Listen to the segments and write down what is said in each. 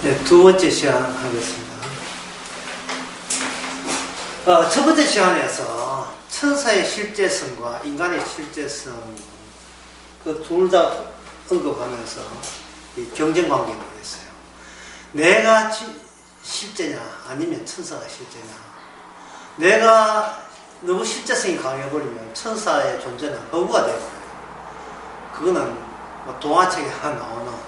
네, 두 번째 시간 하겠습니다. 첫 번째 시간에서 천사의 실제성과 인간의 실제성 그 둘 다 언급하면서 이 경쟁 관계를 했어요. 내가 실제냐 아니면 천사가 실제냐. 내가 너무 실제성이 강해버리면 천사의 존재는 거부가 되어버려요. 그거는 뭐 동화책에 하나 나오는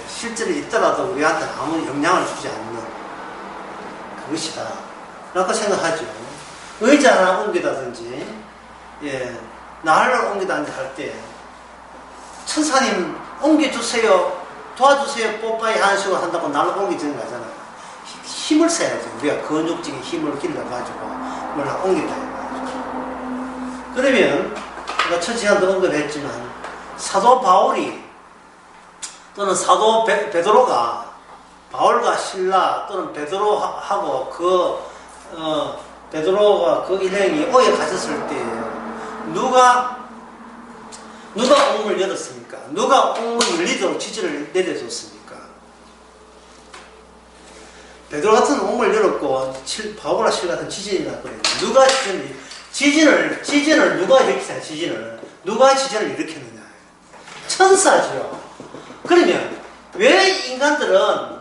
실제로 있더라도 우리한테 아무 영향을 주지 않는 그것이다 라고 생각하죠. 의자 하나 옮기다든지 나를 옮기다든지 할 때 천사님 옮겨주세요 도와주세요 뽀빠이 하는 식으로 한다고 나를 옮기지는 거잖아요. 힘을 써야죠. 우리가 근육적인 힘을 길러가지고 뭘 옮긴다 해가지고. 그러면 제가 첫 시간도 언급했지만 사도 바울이 또는 사도 베드로가 바울과 실라 또는 베드로하고 베드로가 그 일행이 오해 가셨을 때 누가 옥문을 열었습니까? 누가 옥문 열리도록 지지를 내려줬습니까? 베드로 같은 옥문을 열었고 바울과 실 같은 지진이 났거든요. 누가 지진을 누가 일으키냐? 누가 지진을 일으켰느냐? 천사죠. 그러면 왜 인간들은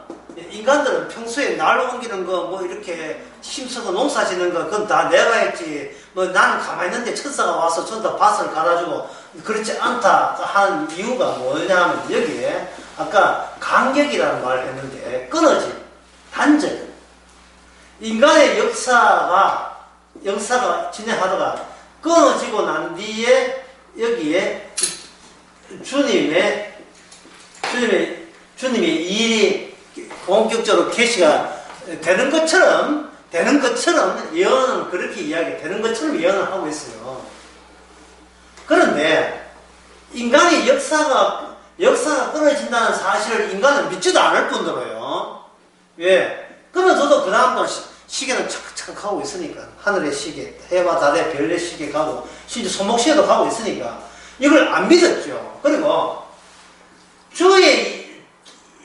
평소에 날 옮기는 거 뭐 이렇게 힘쓰고 농사 짓는 거 그건 다 내가 했지 뭐 나는 가만히 있는데 천사가 와서 전부 다 밭을 갈아주고 그렇지 않다 하는 이유가 뭐냐면 여기에 아까 간격이라는 말을 했는데 끊어진 단절 인간의 역사가 진행하다가 끊어지고 난 뒤에 여기에 주님의 일이 본격적으로 개시가 되는 것처럼 예언은 그렇게 되는 것처럼 예언을 하고 있어요. 그런데 인간의 역사가 끊어진다는 사실을 인간은 믿지도 않을 뿐더러요. 왜? 끊어져도 그 다음부터 시계는 착착 가고 있으니까 하늘의 시계, 해와 달의 별의 시계 가고 심지어 손목시계도 가고 있으니까 이걸 안 믿었죠. 그리고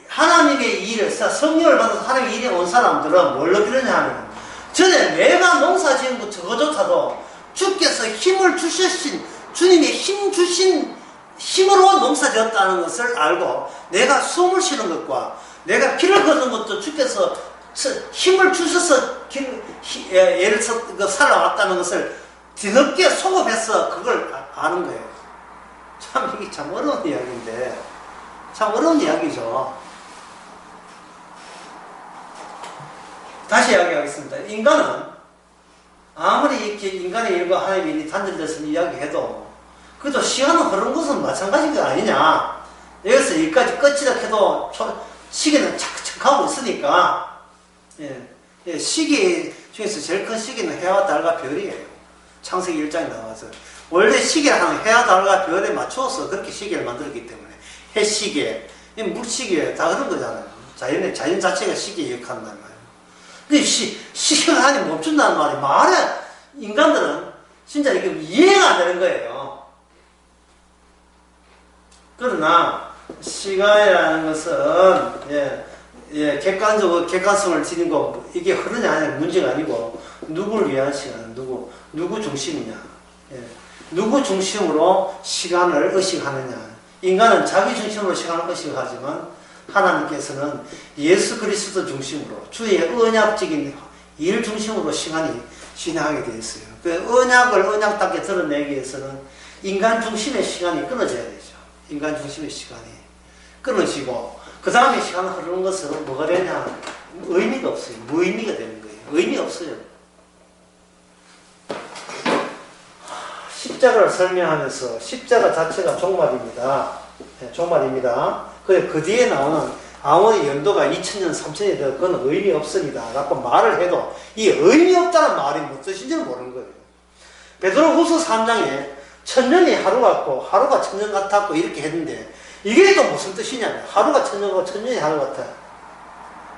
하나님의 일을 성령을 받아서 하나님의 일에 온 사람들은 뭘로 그러냐 하면 전에 내가 농사 지은 것 저거조차도 주께서 힘을 주신 주님의 힘으로 농사 지었다는 것을 알고 내가 숨을 쉬는 것과 내가 피를 걷는 것도 주께서 힘을 주셔서 예를 들어 살아왔다는 것을 뒤늦게 소급해서 그걸 아는 거예요. 참 이게 참 어려운 이야기인데 참 어려운 이야기죠. 다시 이야기하겠습니다. 인간은 아무리 이렇게 인간의 일과 하나님의 일이 단절돼서 이야기해도 그래도 시간은 흐르는 것은 마찬가지가 아니냐. 여기서 여기까지 끝이라 해도 시계는 착착 가고 있으니까 시계 중에서 제일 큰 시계는 해와 달과 별이에요. 창세기 1장에 나와서 원래 시계를 해와 달과 별에 맞추어서 그렇게 시계를 만들었기 때문에 해시계, 물시계 다 그런 거잖아요. 자연 자체가 시계에 역한단 말이에요. 근데 시계가 아니 멈춘다는 말에 인간들은 진짜 이게 이해가 안 되는 거예요. 그러나 시간이라는 것은 객관성을 지니고 이게 흐르냐 아니냐 문제가 아니고 누구를 위한 시간, 누구 중심이냐, 누구 중심으로 시간을 의식하느냐. 인간은 자기 중심으로 시간을 의식하지만 하나님께서는 예수 그리스도 중심으로 주의 언약적인 일 중심으로 시간이 진행하게 되어 있어요. 그 언약을 언약답게 드러내기 위해서는 인간 중심의 시간이 끊어져야 되죠. 인간 중심의 시간이 끊어지고 그 다음에 시간을 흐르는 것은 뭐가 되냐? 의미가 없어요. 무의미가 되는 거예요. 의미 없어요. 십자가를 설명하면서 십자가 자체가 종말입니다. 종말입니다. 그 뒤에 나오는 아무리 연도가 2000년, 3000년이 되도 그건 의미 없습니다. 라고 말을 해도 이 의미 없다는 말이 무슨 뜻인지는 모르는 거예요. 베드로후서 3장에 천년이 하루 같고 하루가 천년 같았고 이렇게 했는데 이게 또 무슨 뜻이냐면 하루가 천년 같고 천년이 하루 같아.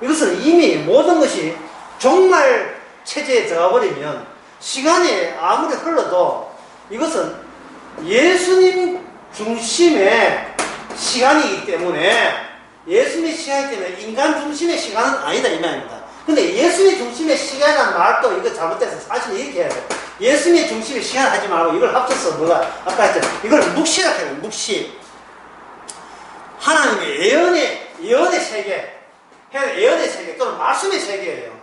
이것은 이미 모든 것이 종말 체제에 들어가버리면 시간이 아무리 흘러도 이것은 예수님 중심의 시간이기 때문에 예수님의 시간이 때문에 인간 중심의 시간은 아니다 이 말입니다. 근데 예수님의 중심의 시간이라는 말도 이거 잘못돼서 사실 이렇게 해야 돼요. 예수님의 중심의 시간 하지 말고 이걸 합쳐서 뭐가 아까 했잖아요. 이걸 묵시라고 해요. 묵시. 하나님의 예언의 세계, 예언의 세계 또는 말씀의 세계예요.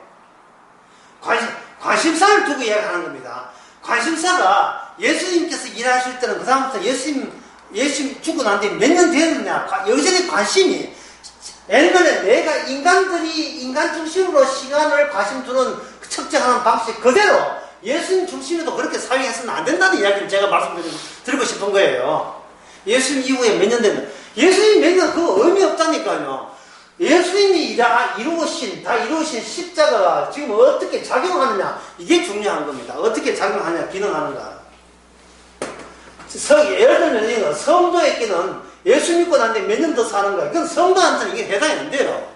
관심사를 두고 이야기하는 겁니다. 관심사가 예수님께서 일하실 때는 그 다음부터 예수님 죽고 난 뒤에 몇 년 되느냐, 여전히 관심이 옛날에 내가 인간 중심으로 시간을 관심 두는 측정하는 방식 그대로 예수님 중심에도 그렇게 사용해서는 안 된다는 이야기를 제가 말씀드리고 싶은 거예요. 예수님 이후에 몇 년 됐나? 예수님 몇 년 그거 의미 없다니까요. 예수님이 다 이루신 십자가가 지금 어떻게 작용하느냐 이게 중요한 겁니다. 어떻게 작용하느냐, 기능하는가. 예를 들면 성도에게는 예수 믿고 난 뒤에 몇 년 더 사는 거야. 그건 성도한테는 이게 해당이 안 돼요.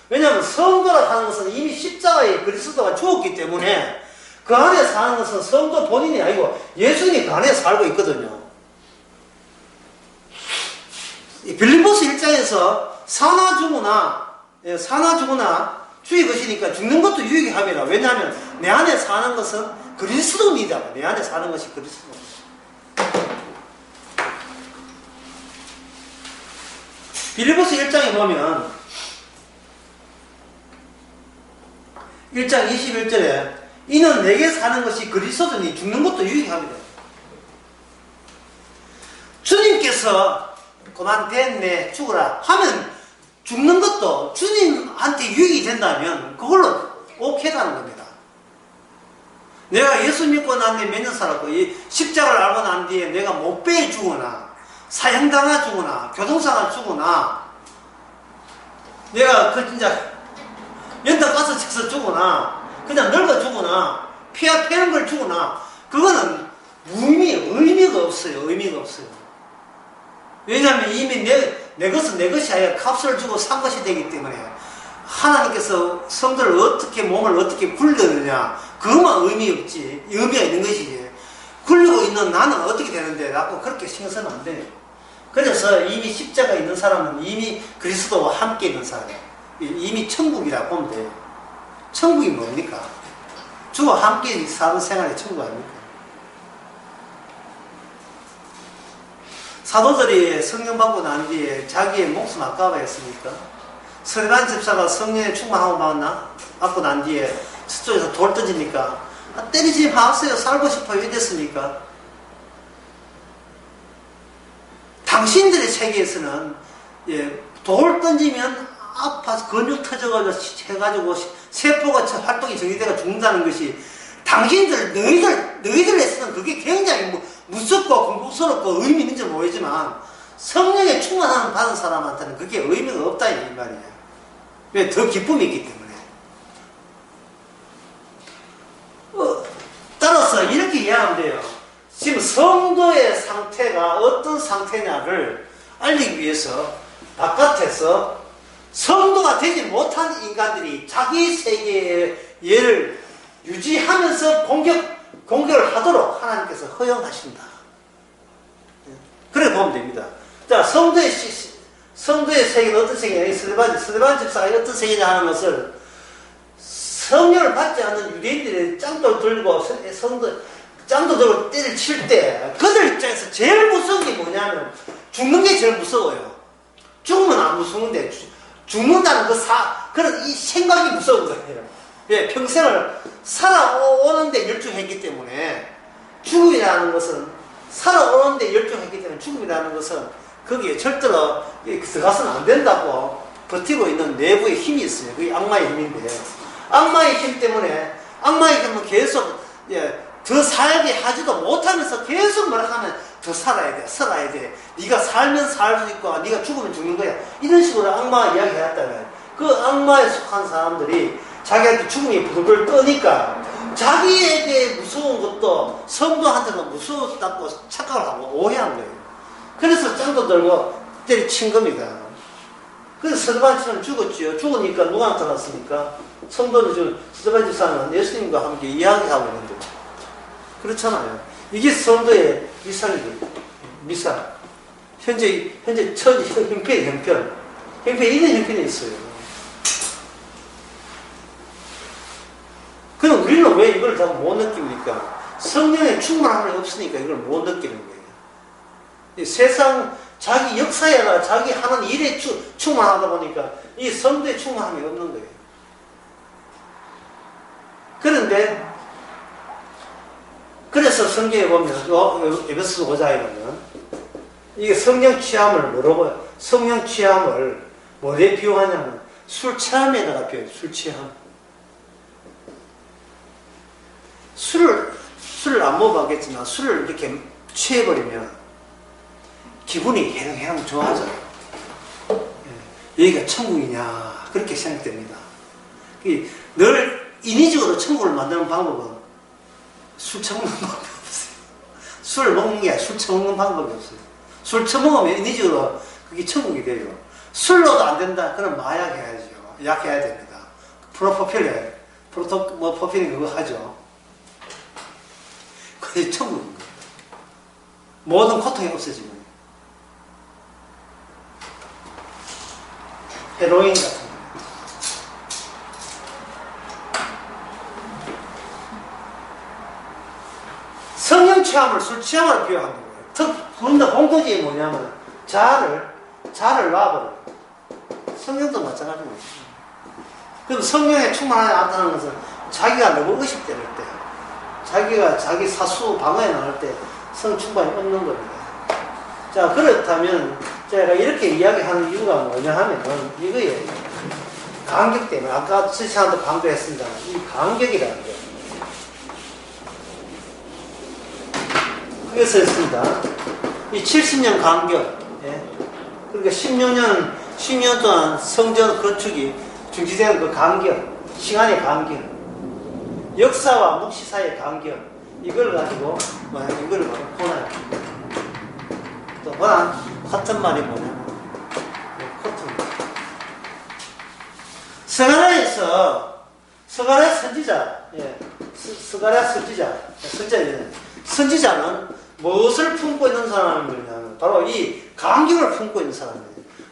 왜냐하면 성도라 하는 것은 이미 십자가에 그리스도가 죽었기 때문에 그 안에 사는 것은 성도 본인이 아니고 예수님이 그 안에 살고 있거든요. 빌립보서 1장에서 사나 죽으나 주의 것이니까 죽는 것도 유익의 합이라. 왜냐하면 내 안에 사는 것은 그리스도입니다. 내 안에 사는 것이 그리스도. 빌립보서 1장에 보면 1장 21절에 이는 내게 사는 것이 그리스도니 죽는 것도 유익합니다. 주님께서 그만 됐네 죽어라 하면 죽는 것도 주님한테 유익이 된다면 그걸로 오케이라는 겁니다. 내가 예수 믿고 난 뒤에 몇 년 살았고 이 십자가를 알고 난 뒤에 내가 목배에 죽거나 사형당하 죽거나 교통사고 죽거나 내가 진짜 연탄 가스 쳐서 죽거나 그냥 늙어 죽거나 피가 패는 걸 죽거나 그거는 의미가 없어요. 왜냐하면 이미 내 것은 내 것이 아니라 값을 주고 산 것이 되기 때문에 하나님께서 성도를 몸을 어떻게 굴려느냐 그것만 의미가 있는 것이지 굴리고 있는 나는 어떻게 되는데 라고 그렇게 신경 쓰면 안 돼요. 그래서 이미 십자가 있는 사람은 이미 그리스도와 함께 있는 사람이에요. 이미 천국이라고 보면 돼요. 천국이 뭡니까? 주와 함께 사는 생활이 천국 아닙니까? 사도들이 성령 받고 난 뒤에 자기의 목숨 아까워했습니까? 스데반 집사가 성령에 충만하고 받고 난 뒤에 서쪽에서 돌 던지니까 때리지 마세요. 살고 싶어요. 이랬습니까? 당신들의 세계에서는 돌 던지면 아파서 근육 터져가지고 해가지고 세포가 활동이 정지돼가 죽는다는 것이 너희들에서는 그게 굉장히 무섭고 공포스럽고 의미 있는지 모르지만 성령에 충만함을 받은 사람한테는 그게 의미가 없다 이 말이에요. 왜? 더 기쁨이 있기 때문에. 따라서 이렇게 이해하면 돼요. 지금 성도의 상태가 어떤 상태냐를 알리기 위해서 바깥에서 성도가 되지 못한 인간들이 자기 세계의 예를 유지하면서 공격을 하도록 하나님께서 허용하신다. 그래 보면 됩니다. 자, 성도의 세계는 어떤 세계냐? 스데반 집사가 어떤 세계냐 하는 것을 성령을 받지 않는 유대인들이 짱돌 들고 짱도 들고 때를 칠 때 그들 입장에서 제일 무서운 게 뭐냐면 죽는 게 제일 무서워요. 죽으면 안 무서운데 죽는다는 그런 이 생각이 무서운 거예요. 예, 평생을 살아오는데 열중했기 때문에 죽음이라는 것은 살아오는데 열중했기 때문에 죽음이라는 것은 거기에 절대로 들어가서는 안 된다고 버티고 있는 내부의 힘이 있어요. 그게 악마의 힘인데 악마의 힘 때문에 악마의 힘은 계속 더 살게 하지도 못하면서 계속 뭐라 하면 더 살아야 돼. 네가 살면 살 수 있고 네가 죽으면 죽는 거야. 이런 식으로 악마가 이야기해왔다면 그 악마에 속한 사람들이 자기한테 죽음이 불을 떠니까 자기에게 무서운 것도 성도한테는 무서웠다고 착각을 하고 오해한 거예요. 그래서 짱도 들고 때려친 겁니다. 그래서 스데반처럼 죽었지요. 죽으니까 누가 나타났습니까? 성도는 지금 스데반 집사는 예수님과 함께 이야기하고 있는데 그렇잖아요. 이게 성도의 미사이거든요. 미사. 현재 형편. 형편에 있는 형편에 있어요. 그럼 우리는 왜 이걸 다 못 느낍니까? 성령의 충만함이 없으니까 이걸 못 느끼는 거예요. 이 세상 자기 역사에나 자기 하는 일에 충만하다 보니까 이 성도의 충만함이 없는 거예요. 그런데 그래서 성경에 보면 에베소서 5장에 보면 이게 성령 취함을 뭐라고 성령 취함을 뭐에 비유하냐면 술 취함에다가 비유해요. 술 취함. 술을 안 먹어봤겠지만 술을 이렇게 취해버리면 기분이 해롱해롱 좋아져요. 여기가 천국이냐 그렇게 생각됩니다. 늘 인위적으로 천국을 만드는 방법은 술 처먹는 방법이 없어요. 술을 먹는 게 아니라 술 처먹는 방법이 없어요. 술 처먹으면 인위적으로 그게 천국이 돼요. 술로도 안 된다. 그럼 마약 해야죠. 약 해야 됩니다. 프로포필 그거 하죠. 그게 천국인 거예요. 모든 고통이 없어지는 거예요. 헤로인 같은 거예요. 성령 취함을 술 취함으로 비유하는 거예요. 그런데 본거지에 뭐냐면 자를 놔버려요. 성령도 마찬가지입니다. 그럼 성령의 충만함이 나타나는 것은 자기가 너무 의식될 때, 자기가 자기 사수 방어에 나갈 때 성 충만이 없는 겁니다. 자, 그렇다면 제가 이렇게 이야기하는 이유가 뭐냐 하면은 이거예요. 간격 때문에 아까 시간도 강조했습니다. 이 간격이라는 거예요. 그래서 했습니다. 이 70년 간격, 예. 그러니까 10년 동안 성전 건축이 중지되는 그 간격, 시간의 간격, 역사와 묵시 사이의 간격, 이걸 가지고, 이걸 바로 고난. 또 고난, 같은 말이 뭐냐면, 코트입니다. 스가랴 선지자, 예. 스가랴 선지자는 무엇을 품고 있는 사람이냐면 바로 이 간격을 품고 있는 사람이에요.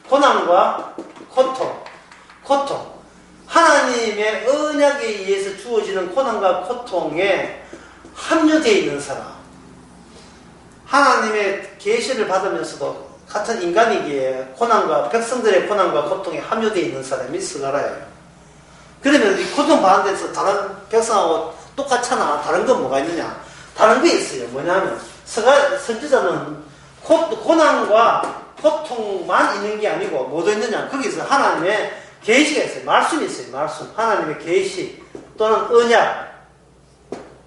고난과 고통. 하나님의 언약에 의해서 주어지는 고난과 고통에 합류되어 있는 사람. 하나님의 계시를 받으면서도 같은 인간이기에 백성들의 고난과 고통에 합류되어 있는 사람이 스가랴예요. 그러면 이 고통 받는 데서 다른 백성하고 똑같잖아. 다른 건 뭐가 있느냐? 다른 게 있어요. 뭐냐면 선지자는 고난과 고통만 있는 게 아니고 뭐도 있느냐? 거기서 하나님의 계시가 있어요. 말씀이 있어요. 말씀. 하나님의 계시 또는 언약,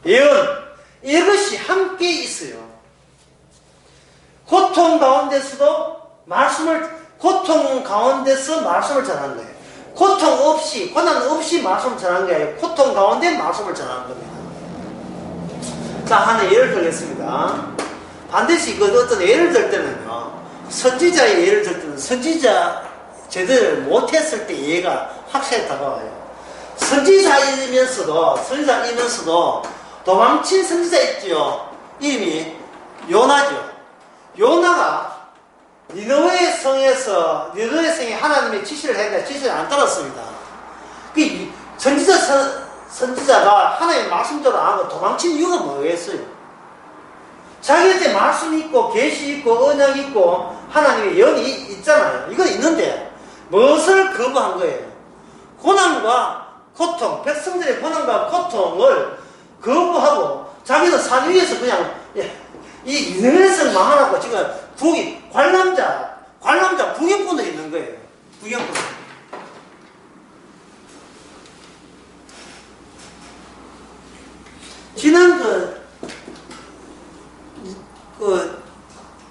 예언 이것이 함께 있어요. 고통 가운데서 말씀을 전하는 거예요. 고난 없이 말씀을 전하는 게 아니라 고통 가운데 말씀을 전하는 겁니다. 자, 하나 예를 들겠습니다. 반드시 어떤 예를 들 때는요, 선지자의 예를 들 때는 선지자 제대로 못했을 때 예가 확실히 다가와요. 선지자이면서도 도망친 선지자 있죠. 이름이 요나죠. 요나가 니느웨 성에 하나님의 지시를 했는데 지시를 안 따랐습니다. 그 선지자가 하나님의 말씀대로 안 하고 도망친 이유가 뭐겠어요? 자기한테 말씀이 있고 계시 있고 언약이 있고 하나님의 연이 있잖아요. 이건 있는데 무엇을 거부한 거예요? 고난과 고통, 백성들의 고난과 고통을 거부하고 자기는 산 위에서 그냥 이 니느웨성 망하고 지금 관람자 구경꾼도 있는 거예요. 구경꾼.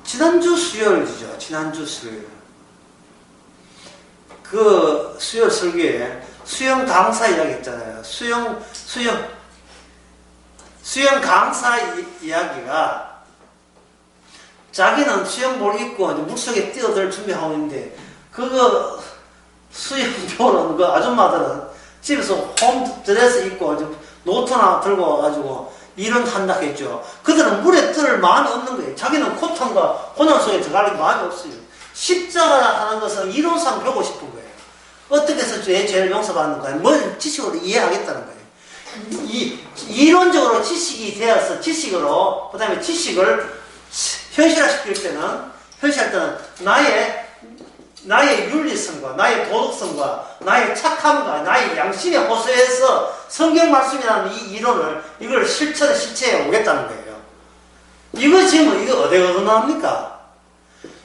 지난주 수요일이죠. 지난주 수요일. 그 수요일 설교에 수영 강사 이야기 했잖아요. 수영 강사 이야기가 자기는 수영복을 입고 물속에 뛰어들 준비하고 있는데 그거 수영복은 그 아줌마들은 집에서 홈드레스 입고 노트나 들고 와가지고 일은 한다 했죠. 그들은 물에 뜰 마음이 없는 거예요. 자기는 고통과 고난 속에 들어갈 마음이 없어요. 십자가 하는 것은 이론상 배우고 싶은 거예요. 어떻게 해서 죄를 용서받는 거예요? 뭘 지식으로 이해하겠다는 거예요. 이론적으로 지식이 되어서 지식으로, 그 다음에 지식을 현실화시킬 때는, 나의 윤리성과, 나의 도덕성과, 나의 착함과, 나의 양심에 호소해서 성경 말씀이라는 이 이론을, 이걸 실체해 오겠다는 거예요. 이거 지금, 이거 어디서 나옵니까?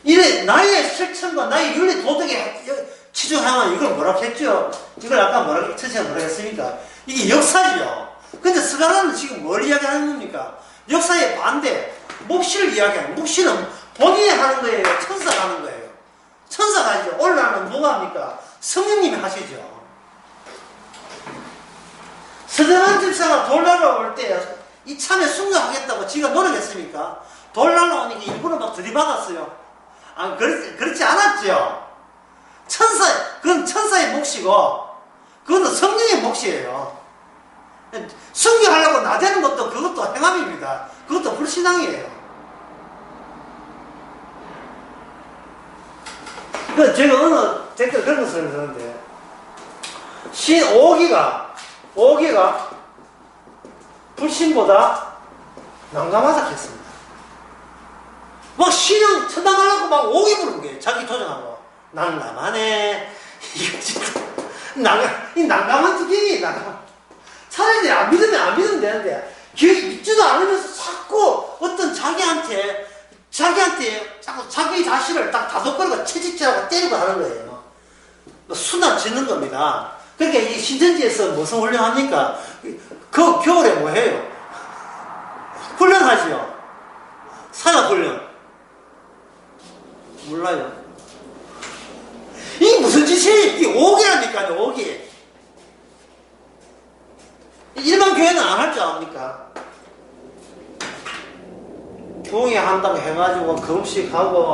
이래, 나의 실천과 나의 윤리 도덕에 치중하면 이걸 뭐라고 했죠? 이걸 아까 뭐라고 했습니까? 이게 역사죠. 근데 스가랴는 지금 뭘 이야기하는 겁니까? 역사의 반대, 묵시를 이야기하는, 묵시는 본인이 하는 거예요? 천사가 하는 거예요? 천사가 하죠. 올라가는 누가 합니까? 성령님이 하시죠. 서정한 집사가 돌 날라올 때 이참에 순교하겠다고 지가 노력했습니까? 돌 날라오니까 일부러 막 들이받았어요. 아, 그렇지 않았죠. 그건 천사의 몫이고, 그것도 성령의 몫이에요. 순교하려고 나대는 것도 그것도 행함입니다. 그것도 불신앙이에요. 제가 어느 댓글 그런 거 쓰는데, 오기가 불신보다 난감하다 했습니다. 막 신앙 쳐다달라고 막 오기 부른 거예요. 자기 도전하고. 난감하네. 이거 진짜. 이 난감한 특징이 난감. 차라리 안 믿으면 되는데, 믿지도 않으면서 자꾸 어떤 자기한테 자꾸 자기 자신을 딱 다독거리고 채찍질하고 때리고 하는 거예요. 수납 짓는 겁니다. 그러니까 이 신천지에서 무슨 훈련합니까? 그 겨울에 뭐 해요? 훈련하지요. 산업훈련. 몰라요. 이게 무슨 짓이에요? 이게 오기라니까요, 오기. 일반 교회는 안 할 줄 압니까? 부흥회 한다고 해가지고 금식 하고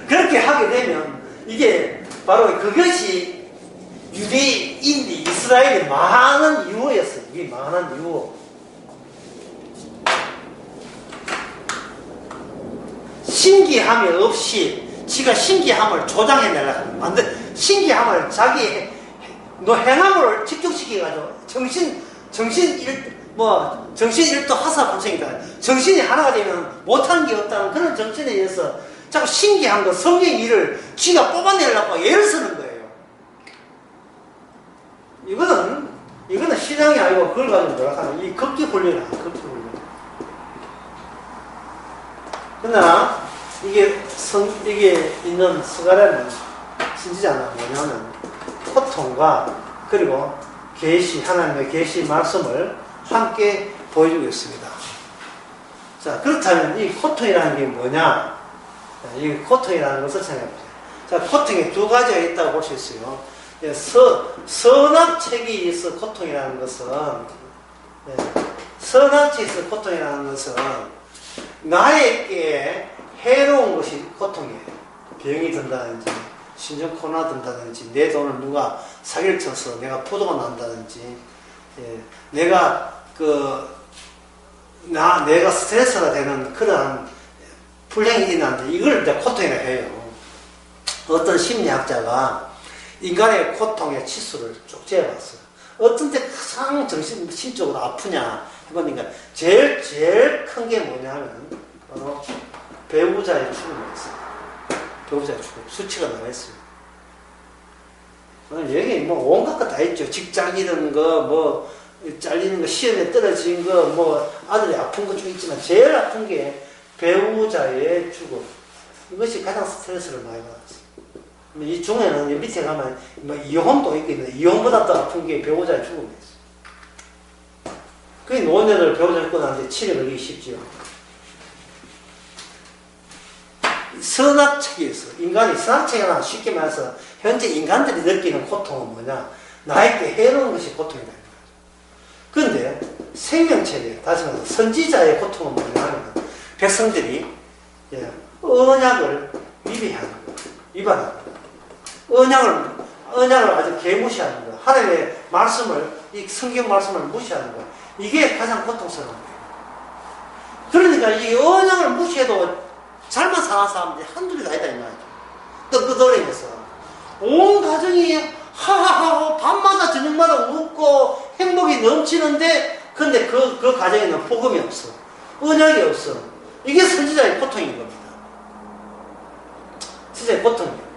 그렇게 하게 되면 이게 바로 그것이 유대인이 이스라엘이 망하는 이유였어요. 이게 망하는 이유. 신기함이 없이 지가 신기함을 조장해내려고 만든 신기함을 자기 행함을 집중시켜가지고 정신일도 하사불생이다. 정신이 하나가 되면 못하는 게 없다는 그런 정신에 의해서 자꾸 신기한 거, 성경의 일을 지가 뽑아내려고 애를 쓰는 거예요. 이거는 신앙이 아니고 그걸 가지고 뭐라 하나, 이 걷기 훈련이야, 걷기 훈련. 그러나, 이게 있는 스가랴는 신지자는 뭐냐면, 고통과, 그리고 하나님의 계시 말씀을 함께 보여주고 있습니다. 자, 그렇다면 이 고통이라는 게 뭐냐? 이 고통이라는 것을 생각해보세요. 자, 고통이 두 가지가 있다고 볼 수 있어요. 선악책이 있어 고통이라는 것은, 선악책이 있어 고통이라는 것은, 나에게 해로운 것이 고통이에요. 병이 든다든지, 신종 코로나 든다든지, 내 돈을 누가 사기를 쳐서 내가 부도가 난다든지, 내가 스트레스가 되는 그러한 불행이 일어나는데 이걸 이제 고통이라 해요. 어떤 심리학자가 인간의 고통의 치수를 쭉 재봤어요. 어떤 때 가장 심적으로 아프냐 해보니까 제일 큰 게 뭐냐면 바로 배우자의 죽음이었어요. 배우자의 죽음. 수치가 나와 있어요. 여기 온갖 거 다 있죠. 직장이든 잘리는 거, 시험에 떨어진 거, 아들이 아픈 거 좀 있지만, 제일 아픈 게 배우자의 죽음. 이것이 가장 스트레스를 많이 받았어요. 이 중에는 밑에 가면, 이혼도 있겠는데, 이혼보다 더 아픈 게 배우자의 죽음이었어요. 그게 노년을 배우자 죽고 나는데 치료 걸리기 쉽지요. 선악책에서, 선악책이나 쉽게 말해서, 현재 인간들이 느끼는 고통은 뭐냐? 나에게 해로운 것이 고통이다. 그런데 생명체계, 다시 말해서 선지자의 고통은 뭐냐 하면 백성들이 언약을 위배하는 거, 위반하는 거, 언약을 아주 개무시하는 거, 하나님의 말씀을, 이 성경 말씀을 무시하는 거, 이게 가장 고통스러운 거예요. 그러니까 이 언약을 무시해도 잘만 사는 사람들이 한둘이 아니다 이 말이죠. 떳떳거리면서 온 가정이 하하하 밤마다 저녁마다 웃고 행복이 넘치는데 근데 그 가정에는 복음이 없어. 언약이 없어. 이게 선지자의 고통인 겁니다. 진짜 고통이에요.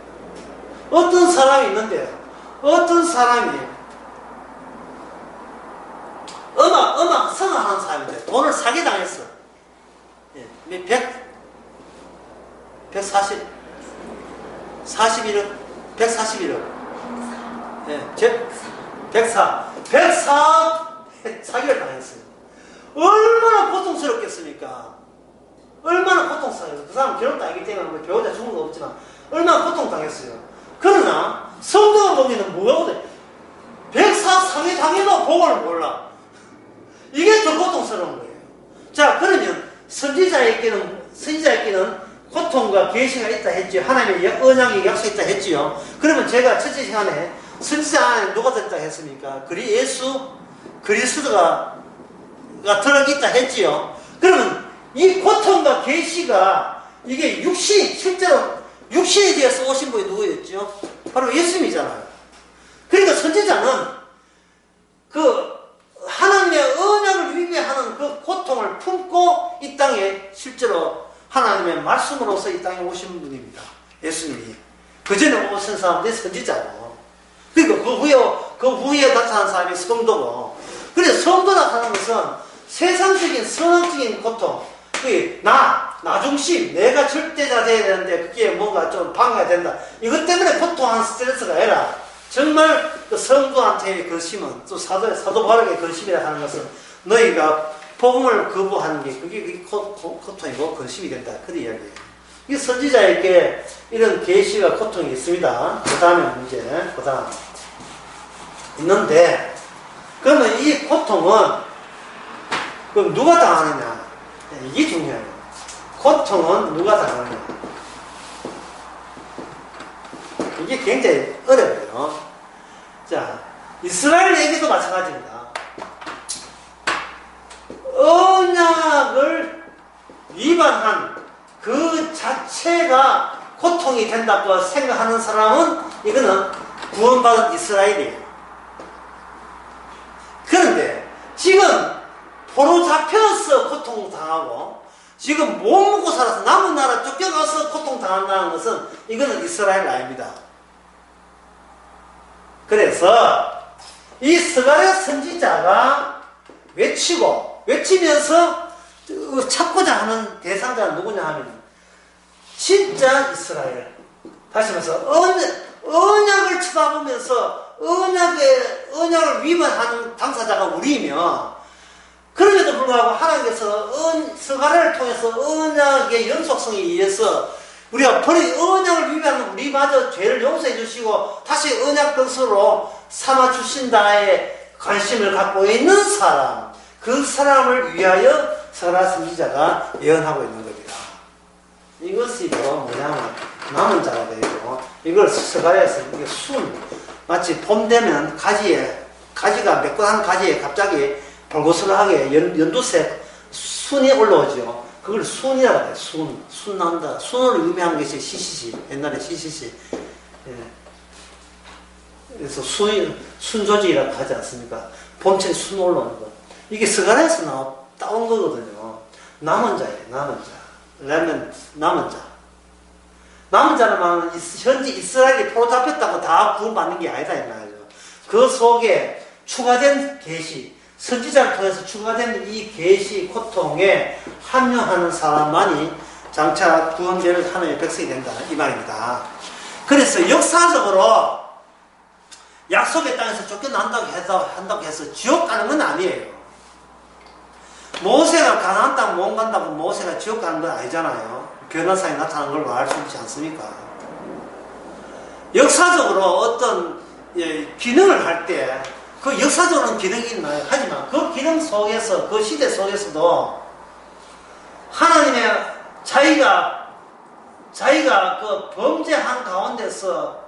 어떤 사람이 있는데 어떤 사람이 음악 성악하는 사람인데 돈을 사기당했어. 예, 41억 예, 104 사기를 당했어요. 얼마나 고통스럽겠습니까? 얼마나 고통스러워요. 그 사람 결혼도 아니기 때문에 뭐 배우자 죽은 거 없지만 얼마나 고통당했어요. 그러나 성도가 보기에는 뭐가 돼? 104 상해 당해도 복을 몰라. 이게 더 고통스러운 거예요. 자, 그러면 선지자에게는 고통과 계시가 있다 했지요. 하나님의 언약의 약속이 있다 했지요. 그러면 제가 첫째 시간에 선지자 안에 누가 들었다 했습니까? 예수 그리스도가 들어있다 했지요. 그러면 이 고통과 계시가 이게 실제로 육신에 대해서 오신 분이 누구였죠? 바로 예수님이잖아요. 그러니까 선지자는 하나님의 언약을 위배하는 그 고통을 품고 이 땅에 실제로 하나님의 말씀으로서 이 땅에 오신 분입니다. 예수님이. 그 전에 오신 사람들이 선지자고. 그러니까 그 후에 나타난 사람이 성도고. 그래서 성도라 하는 것은 세상적인 선악적인 고통. 나 중심, 내가 절대자 돼야 되는데 그게 뭔가 좀 방해가 된다. 이것 때문에 고통하는 스트레스가 아니라 정말 그 성도한테의 거심은 또 사도 바울에게 거심이라 하는 것은 너희가 복음을 거부하는 게 그게 고통이고 거심이 된다. 그 이야기예요. 이 선지자에게 이런 계시와 고통이 있습니다. 그 다음에 문제, 그 다음 있는데 그러면 이 고통은 그럼 누가 당하느냐? 이게 중요해요. 고통은 누가 당하느냐? 이게 굉장히 어려워요. 자, 이스라엘에게도 마찬가지입니다. 언약을 위반한 그 자체가 고통이 된다고 생각하는 사람은 이거는 구원받은 이스라엘이에요. 그런데 지금 포로 잡혀서 고통당하고 지금 못 먹고 살아서 남은 나라 쫓겨가서 고통당한다는 것은 이거는 이스라엘 아닙니다. 그래서 이 스가랴 선지자가 외치면서 찾고자 하는 대상자가 누구냐 하면 진짜 이스라엘. 다시 말해서 언약을 쳐다보면서 언약을 위반하는 당사자가 우리이며 그럼에도 불구하고 하나님께서 스가랴를 통해서 언약의 연속성에 의해서 우리가 언약을 위반하는 우리마저 죄를 용서해 주시고 다시 언약 것으로 삼아 주신다에 관심을 갖고 있는 사람, 그 사람을 위하여 스가랴 선지자가 예언하고 있는 겁니다. 이것이 바로 뭐냐면 남은 자가 되고 이걸 스가랴에서 이게 마치 봄 되면 가지가 매끈한 가지에 갑자기 벌거스름하게 연두색 순이 올라오죠. 그걸 순이라고 해요. 순 난다. 순을 의미하는 것이 CCC. 옛날에 CCC. 예. 그래서 순 조직이라고 하지 않습니까? 봄철에 순 올라오는 거. 이게 스가랴에서 따온 거거든요. 남은 자예요. 남은 자. 그러면 남은 자. 남은 자는 말은 현재 이스라엘이 포로 잡혔다고 다 구원받는 게 아니다 이 말이죠. 그 속에 추가된 계시, 선지자를 통해서 추가된 이 계시 고통에 합류하는 사람만이 장차 구원될 하나님의 백성이 된다 이 말입니다. 그래서 역사적으로 약속의 땅에서 쫓겨난다고 해서 지옥 가는 건 아니에요. 모세가 가나안 땅 못 간다고 모세가 지옥 가는 건 아니잖아요. 변화상에 나타나는 걸 알 수 있지 않습니까? 역사적으로 어떤 기능을 할 때 그 역사적으로는 기능이 있나요? 하지만 그 기능 속에서 그 시대 속에서도 하나님의 자기가 그 범죄한 가운데서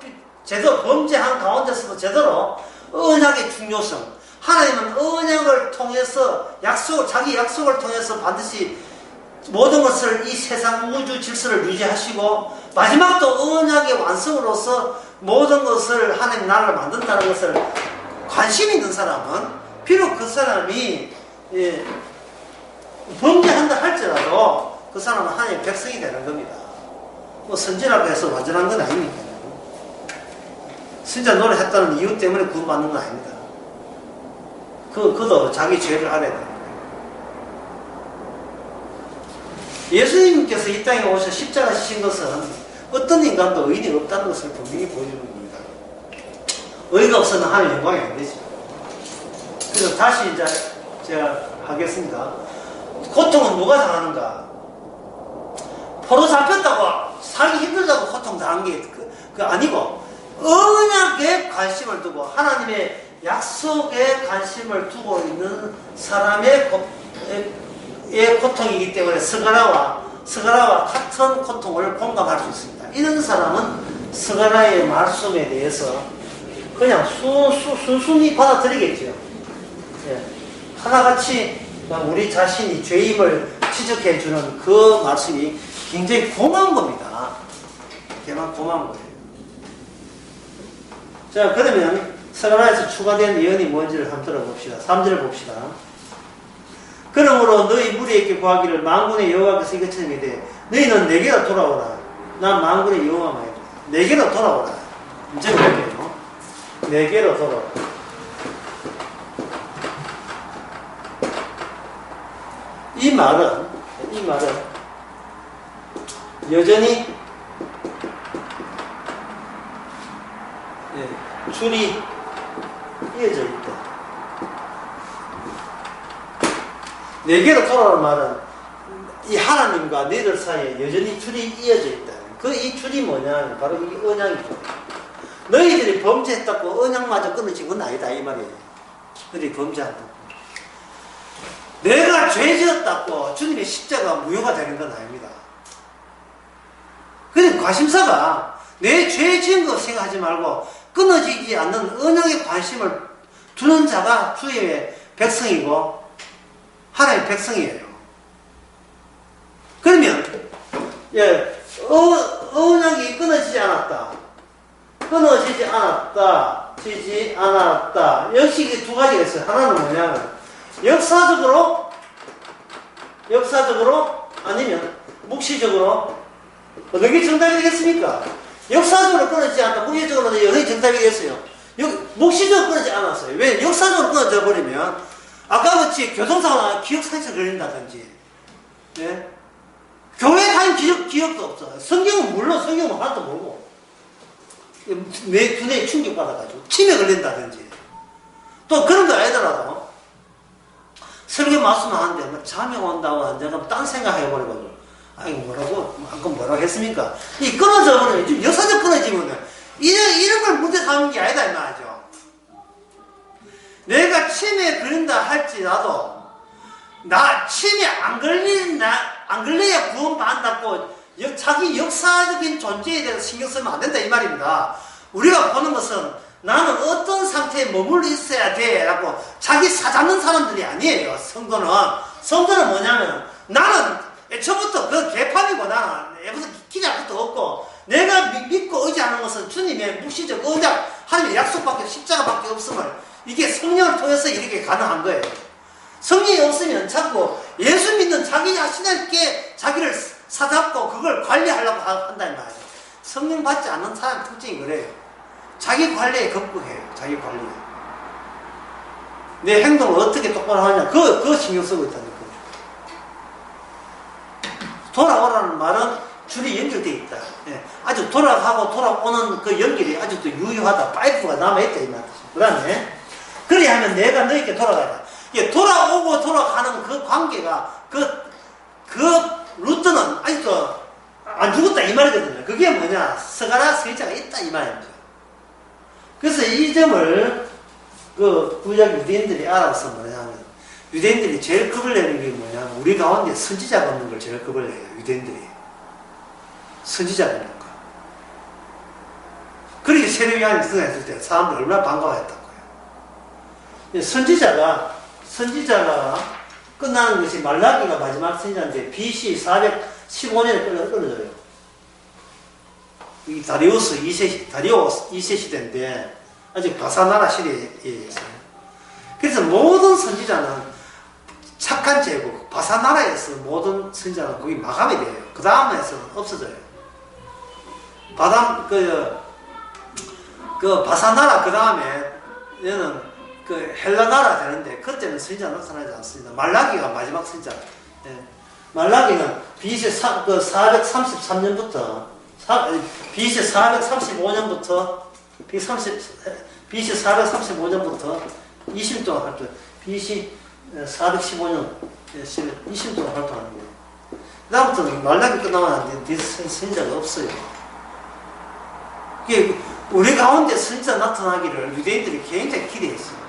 범죄한 가운데서도 제대로 언약의 중요성, 하나님은 언약을 통해서 자기 약속을 통해서 반드시 모든 것을 이 세상 우주 질서를 유지하시고 마지막도 언약의 완성으로서 모든 것을 하나님 나라를 만든다는 것을 관심 있는 사람은 비록 그 사람이 범죄한다 할지라도 그 사람은 하나님의 백성이 되는 겁니다. 뭐 선지라고 해서 완전한 건 아닙니까? 진짜 노력했다는 이유 때문에 구원받는 건 아닙니다. 그도 자기 죄를 알아야 됩니다. 예수님께서 이 땅에 오셔 십자가 지신 것은 어떤 인간도 의인이 없다는 것을 분명히 보여주는 겁니다. 의가 없어서는 하나님 영광이 안 되죠. 그래서 다시 이제 제가 하겠습니다. 고통은 누가 당하는가? 포로 잡혔다고 살기 힘들다고 고통 당한 게 그 아니고 언약에 관심을 두고 하나님의 약속에 관심을 두고 있는 사람의 고통이기 때문에 스가랴와 같은 고통을 공감할 수 있습니다. 이런 사람은 스가랴의 말씀에 대해서 그냥 순순히 받아들이겠죠. 예. 하나같이 우리 자신이 죄임을 지적해주는 그 말씀이 굉장히 고마운 겁니다. 정말 고마운 거예요. 자, 그러면 스가랴에서 추가된 예언이 뭔지를 한번 들어봅시다. 3절을 봅시다. 그러므로 너희 무리에게 구하기를 만군의 여호와께서 이것처럼 이르되 너희는 내게로 돌아오라. 난 만군의 여호와마이다. 내게로 돌아오라. 이제 볼게요. 내게로 돌아오라. 이 말은 여전히 줄이 이어져 있다. 내게로 돌아오는 말은 이 하나님과 너희들 사이에 여전히 줄이 이어져 있다. 이 줄이 뭐냐? 바로 이 언약이죠. 너희들이 범죄했다고 언약마저 끊어진 건 아니다 이 말이에요. 너희들이 범죄한다. 내가 죄 지었다고 주님의 십자가 무효가 되는 건 아닙니다. 근데 과심사가 내 죄 지은 거 생각하지 말고 끊어지지 않는 언약에 관심을 두는 자가 주의 백성이고 하나님의 백성이에요. 그러면 언약이 끊어지지 않았다. 역시 두 가지가 있어요. 하나는 뭐냐면 역사적으로 아니면 묵시적으로 어느 게 정답이 되겠습니까? 역사적으로 끊어지지 않다. 묵시적으로는 어느 게 정답이 되겠어요? 묵시적으로 끊어지지 않았어요. 왜? 역사적으로 끊어져 버리면 아까 같이 교통사고나 기억상실에 걸린다든지, 네? 교회 다닌 기억도 없어. 성경은 하나도 모르고 내 두뇌에 충격받아가지고 치매 걸린다든지, 또 그런 거 아니더라도 설교 말씀을 하는데 잠이 온다고 앉아서 딴 생각해버리거든. 아니 뭐라고 했습니까? 이 끊어져 버리면 좀 역사적 끊어지면 이런 걸 문제 삼는 게 아니다 이 말이죠. 내가 치매에 걸린다 할지라도 나 치매 안 걸려야 구원받는다고 자기 역사적인 존재에 대해서 신경 쓰면 안 된다 이 말입니다. 우리가 보는 것은 나는 어떤 상태에 머물러 있어야 돼 라고 자기 사잡는 사람들이 아니에요. 성도는 뭐냐면 나는 애초부터 그 개판이고 나는 무슨 기자할 것도 없고 내가 믿고 의지하는 것은 주님의 묵시적 언약 하나님의 약속밖에 십자가밖에 없음을 이게 성령을 통해서 이렇게 가능한 거예요. 성령이 없으면 자꾸 예수 믿는 자기 자신에게 자기를 사잡고 그걸 관리하려고 한다는 말이에요. 성령 받지 않는 사람 특징이 그래요. 자기 관리에 급급해요. 자기 관리에. 내 행동을 어떻게 똑바로 하냐 그거 신경 쓰고 있다는 거예요. 돌아오라는 말은 줄이 연결되어 있다. 예. 아주 돌아오는 그 연결이 아직도 유효하다. 파이프가 남아있다 이 말이죠. 그 다음에 그래야 하면 내가 너에게 돌아가라. 돌아오고 돌아가는 그 관계가 그 루트는 아직도 안 죽었다 이 말이거든요. 그게 뭐냐? 스가랴 선지자가 있다 이 말입니다. 그래서 이 점을 그 구약 유대인들이 알아서 뭐냐면 유대인들이 제일 겁을 내는 게 뭐냐면 우리 가운데 선지자가 없는 걸 제일 겁을 내요. 유대인들이 선지자가 없는 거. 그렇게 세례요한이 등장했을 때 사람들 얼마나 반가워했던 거예요. 선지자가 끝나는 것이 말라기가 마지막 선지자인데 BC 415년에 끊어져요. 이 다리오스 2세 시대인데 아직 바사나라 시대에 있어요. 그래서 모든 선지자는 착한 제국 바사나라에서 모든 선지자는 거기 마감이 돼요. 그 다음에서는 없어져요. 그 바사나라 그 다음에 얘는 그 헬라나라 되는데 그때는 선지자 나타나지 않습니다. 말라기가 마지막 선지자. 예. 말라기는 BC 433년부터 BC 435년부터 BC 435년부터 20년 동안 활동. BC 415년 20년 동안 활동하는 거예요. 그다음부터는 말라기 끝나면 안 돼. 선지자가 없어요. 이게 우리 가운데 선지자 나타나기를 유대인들이 굉장히 기대했어요.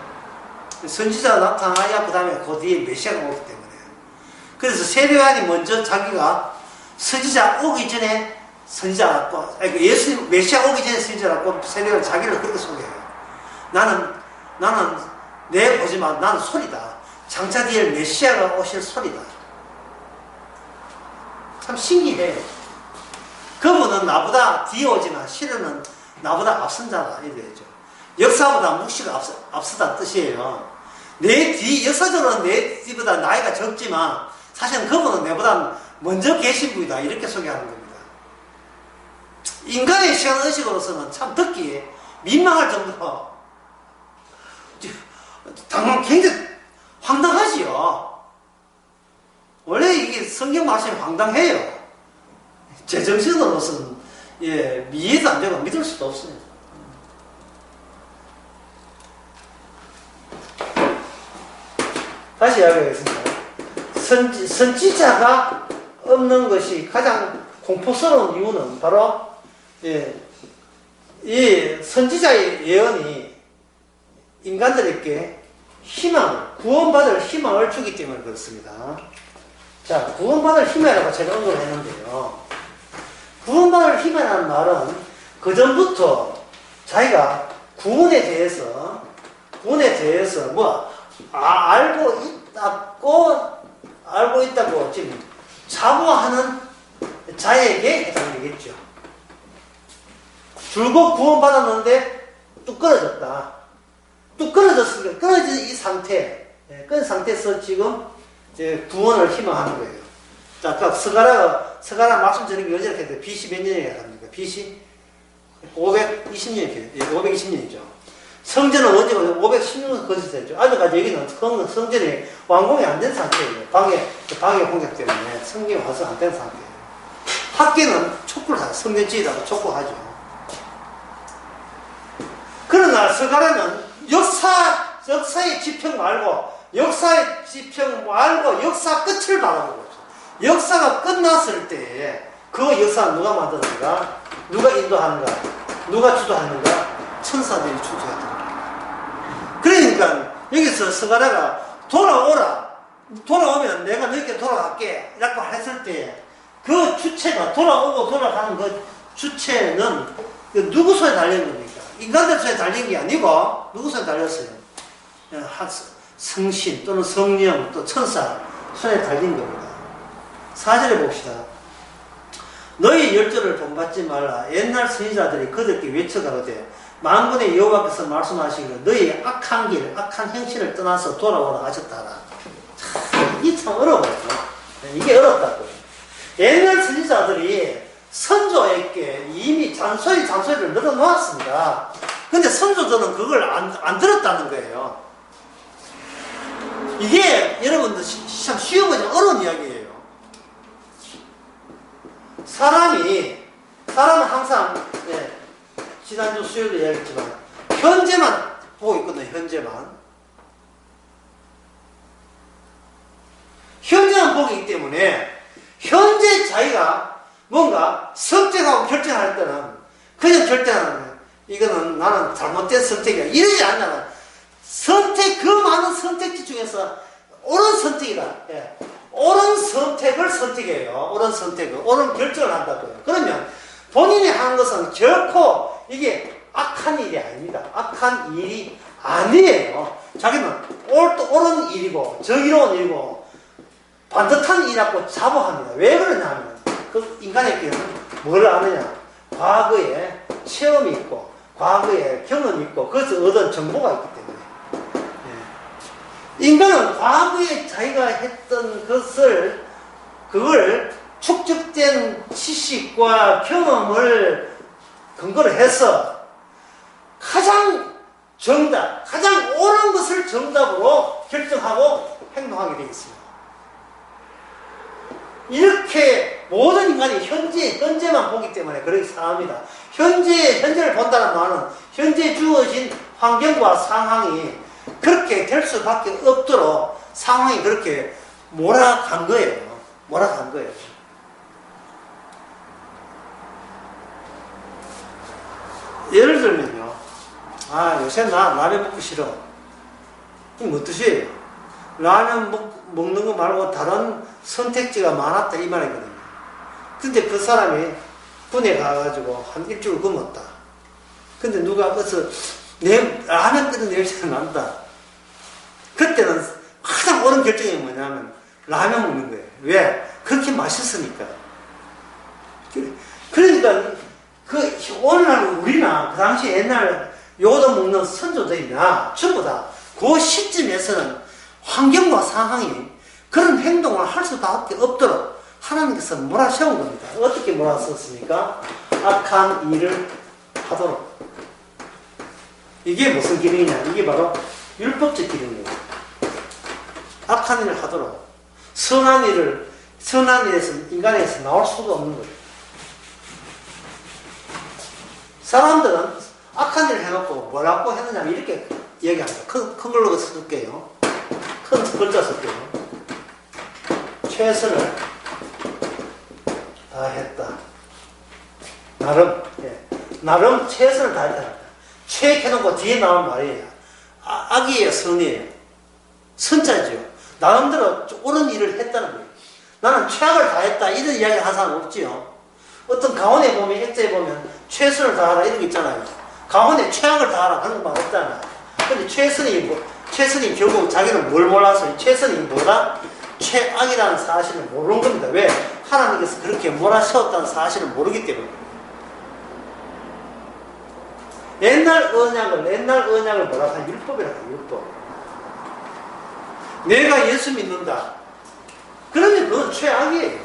선지자 나타나야 그 다음에 그 뒤에 메시아가 오기 때문에. 그래서 세례요한이 먼저 자기가 선지자 오기 전에 선지자라고, 예수님 메시아 오기 전에 선지자라고 세례요한 자기를 그렇게 소개해요. 나는 내 보지만 나는 소리다. 장차 뒤에 메시아가 오실 소리다. 참 신기해요. 그분은 나보다 뒤에 오지만 실은 나보다 앞선 자다. 이래야죠. 역사보다 묵시가 앞서다 뜻이에요. 역사적으로는 내 뒤보다 나이가 적지만 사실은 그분은 내보다 먼저 계신 분이다. 이렇게 소개하는 겁니다. 인간의 시간 의식으로서는 참 듣기에 민망할 정도로 굉장히 황당하지요. 원래 이게 성경 말씀이 황당해요. 제정신으로서는 이해도 안 되고 믿을 수도 없습니다. 다시 이야기하겠습니다. 선지자가 없는 것이 가장 공포스러운 이유는 바로 이 선지자의 예언이 인간들에게 구원받을 희망을 주기 때문에 그렇습니다. 자, 구원받을 희망이라고 제가 언급을 했는데요. 구원받을 희망이라는 말은 그전부터 자기가 구원에 대해서 알고 있다고 지금 자부하는 자에게 해당되겠죠. 줄곧 구원받았는데 뚝 끊어졌다. 뚝 끊어졌으니까 끊어진 이 상태, 끊은 상태에서 지금 이제 구원을 희망하는 거예요. 자, 아까 스가랴 말씀드린 게 언제 이렇게 BC 몇 년에 합니까? BC 520년이죠. 성전은 언제 516년 건설됐죠. 아직까지 여기는 성전이 완공이 안 된 상태예요. 방해 공격 때문에 성경이 완성 안 된 상태예요. 학계는 촉구를 하죠. 성전 지으라고 촉구하죠. 그러나 스가랴는 역사의 지평 말고 역사 끝을 바라보고 있죠. 역사가 끝났을 때에 그 역사는 누가 만드는가? 누가 인도하는가? 누가 주도하는가? 천사들이 주도하더라. 그러니까 여기서 스가랴가 돌아오면 내가 너희께 돌아갈게 라고 했을 때 그 주체가 돌아오고 돌아가는 그 주체는 누구 손에 달린 겁니까? 인간들 손에 달린 게 아니고 누구 손에 달렸어요? 성신 또는 성령 또 천사 손에 달린 겁니다. 4절에 봅시다. 너희 열조를 본받지 말라. 옛날 선지자들이 그들께 외쳐가로되 만군의 여호와께서 말씀하시기를 너희 악한 길, 악한 행실을 떠나서 돌아오라 하셨다라. 이게 참 어려워요. 이게 어렵다고요. 옛날 선지자들이 선조에게 이미 잔소리를 늘어놓았습니다. 근데 선조들은 그걸 안 들었다는 거예요. 이게 여러분들 참 쉬워보니 어려운 이야기예요. 사람은 항상 지난주 수요일도 이야기했지만 현재만 보고 있거든요. 현재만 보기 때문에 현재 자기가 뭔가 선택하고 결정할 때는 그냥 결정하는 이거는 나는 잘못된 선택이야 이러지 않잖아. 그 많은 선택지 중에서 옳은 선택이다. 옳은 선택을 선택해요. 옳은 결정을 한다고요. 그러면 본인이 하는 것은 결코 이게 악한 일이 아닙니다. 악한 일이 아니에요. 자기는 옳은 일이고 정의로운 일이고 반듯한 이라고 자부합니다. 왜 그러냐 하면 그 인간에게는 뭘 아느냐? 과거에 체험이 있고 과거에 경험이 있고 그것을 얻은 정보가 있기 때문에 인간은 과거에 자기가 했던 그걸 축적된 지식과 경험을 근거로 해서 가장 옳은 것을 정답으로 결정하고 행동하게 되어 있습니다. 이렇게 모든 인간이 현재만 보기 때문에 그렇게 상합니다. 현재를 본다는 말은 현재 주어진 환경과 상황이 그렇게 될 수밖에 없도록 상황이 그렇게 몰아간 거예요. 예를 들면요. 요새 나 라면 먹기 싫어. 그럼 어떠시? 라면 먹는 거 말고 다른 선택지가 많았다 이 말이거든요. 근데 그 사람이 군에 가가지고 한 일주일 굶었다. 근데 누가 와서 내 라면 끓는 냄새가 난다. 그때는 가장 옳은 결정이 뭐냐면 라면 먹는 거예요. 왜? 그렇게 맛있으니까. 그러니까 오늘날 우리나 그 당시 옛날 요도 먹는 선조들이나 전부 다 그 시점에서는 환경과 상황이 그런 행동을 할 수밖에 없도록 하나님께서 몰아세운 겁니다. 어떻게 몰아세웠습니까? 악한 일을 하도록. 이게 무슨 기능이냐? 이게 바로 율법적 기능이에요. 악한 일을 하도록. 선한 일에서 인간에서 나올 수가 없는 거예요. 사람들은 악한 일을 해놓고 뭐라고 했느냐 이렇게 얘기합니다. 큰 걸로 쓸게요. 큰 글자 쓸게요. 최선을 다했다. 나름 최선을 다했다. 최해놓고 뒤에 나온 말이에요. 악이에요, 선이에요. 선자죠. 나름대로 옳은 일을 했다는 거예요. 나는 최악을 다했다. 이런 이야기 한 사람 없지요. 어떤 가훈에 보면, 액자에 보면 최선을 다하라 이런 거 있잖아요. 가훈에 최악을 다하라 그런 거 말 없잖아요. 근데 최선이 결국 자기는 뭘 몰라서 최선이 뭐다? 최악이라는 사실을 모르는 겁니다. 왜? 하나님께서 그렇게 몰아세웠다는 사실을 모르기 때문에. 옛날 언약을 뭐라고 하냐? 율법이라고 해요, 율법. 내가 예수 믿는다. 그러면 그건 최악이에요.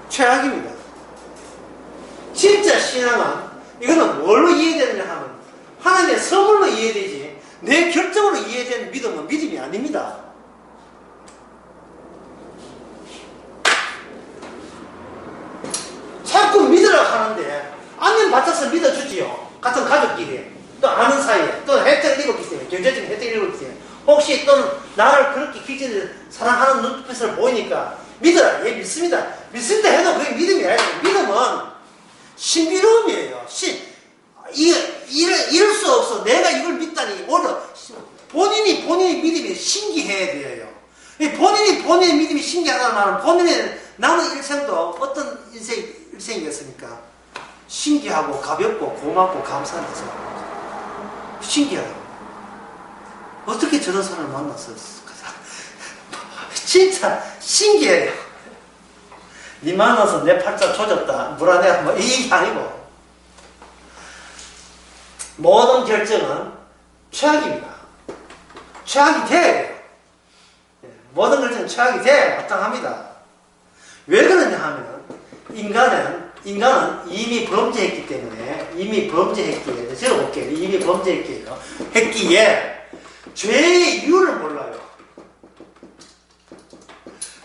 최악입니다. 진짜 신앙은 이거는 뭘로 이해되느냐 하면 하나님의 선물로 이해되지 내 결정으로 이해되는 믿음은 믿음이 아닙니다. 자꾸 믿으라고 하는데 안면 받쳐서 믿어주지요. 같은 가족끼리 또 아는 사이에 또 혜택을 입었기 때문에 경제적인 혜택을 입었기 때문에 혹시 또는 나를 그렇게 기질을 사랑하는 눈빛을 보이니까 믿어라. 예, 믿습니다 해도 그게 믿음이 아니에요. 믿음은 신비로움이에요. 이럴 수 없어. 내가 이걸 믿다니 오히려 본인이 믿음이 신기해야 돼요. 본인의 믿음이 신기하다는 말은 본인의 남은 일생도 어떤 일생이겠습니까? 신기하고 가볍고 고맙고 감사한 일생. 신기해요. 어떻게 저런 사람을 만났어? 진짜 신기해요. 니 만나서 내 팔자 조졌다. 물어내야 뭐 이게 아니고. 모든 결정은 최악입니다. 최악이 돼요. 모든 결정은 최악이 돼야 마땅합니다. 왜 그러냐 하면 인간은 이미 범죄했기 때문에 적어볼게요. 이미 했기에 죄의 이유를 몰라요.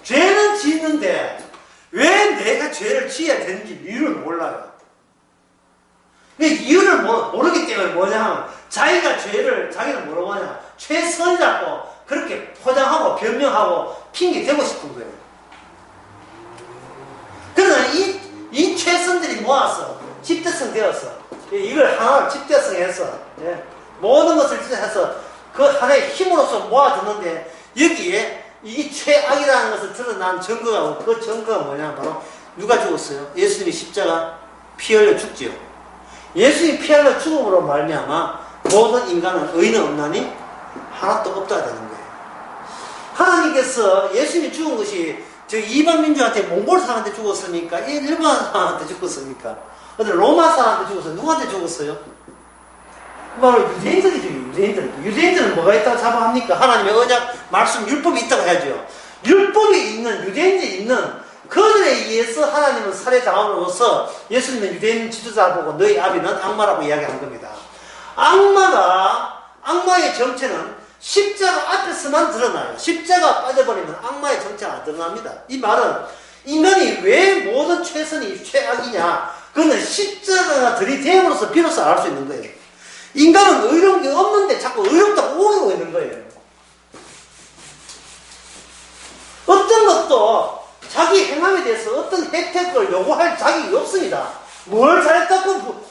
죄는 짓는데 왜 내가 죄를 지어야 되는지 이유를 몰라요. 이유를 모르기 때문에 뭐냐 하면 자기는 뭐라고 하냐 최선이라고 그렇게 포장하고 변명하고 핑계 대고 싶은 거예요. 그러나 이 최선들이 모아서 집대성 되어서 이걸 하나 집대성해서 모든 것을 해서 그 하나의 힘으로서 모아두는데 여기에 이 최악이라는 것을 드러난 증거가 그 증거가 뭐냐 바로 누가 죽었어요? 예수님이 십자가 피 흘려 죽지요. 예수님이 피 흘려 죽음으로 말미암아 모든 인간은 의인은 없나니 하나도 없다 되는 거예요. 하나님께서 예수님이 죽은 것이 저 이방 민족한테 몽골 사람한테 죽었습니까? 일반 사람한테 죽었습니까? 근데 로마 사람한테 죽었어요. 누구한테 죽었어요? 바로 유대인들이죠. 유대인들은 뭐가 있다고 자부합니까? 하나님의 언약, 말씀, 율법이 있다고 해야죠. 율법이 있는, 유대인들이 있는 그들에 의해서 하나님은 살해당함으로써 예수님은 유대인 지도자 보고 너희 아비는 악마라고 이야기한 겁니다. 악마의 정체는 십자가 앞에서만 드러나요. 십자가 빠져버리면 악마의 정체가 안 드러납니다. 이 말은 인간이 왜 모든 최선이 최악이냐, 그거는 십자가가 들이대음으로써 비로소 알 수 있는 거예요. 인간은 의로운 게 없는데 자꾸 의롭다고 오르고 있는 거예요. 어떤 것도 자기 행함에 대해서 어떤 혜택을 요구할 자격이 없습니다. 뭘 잘했다고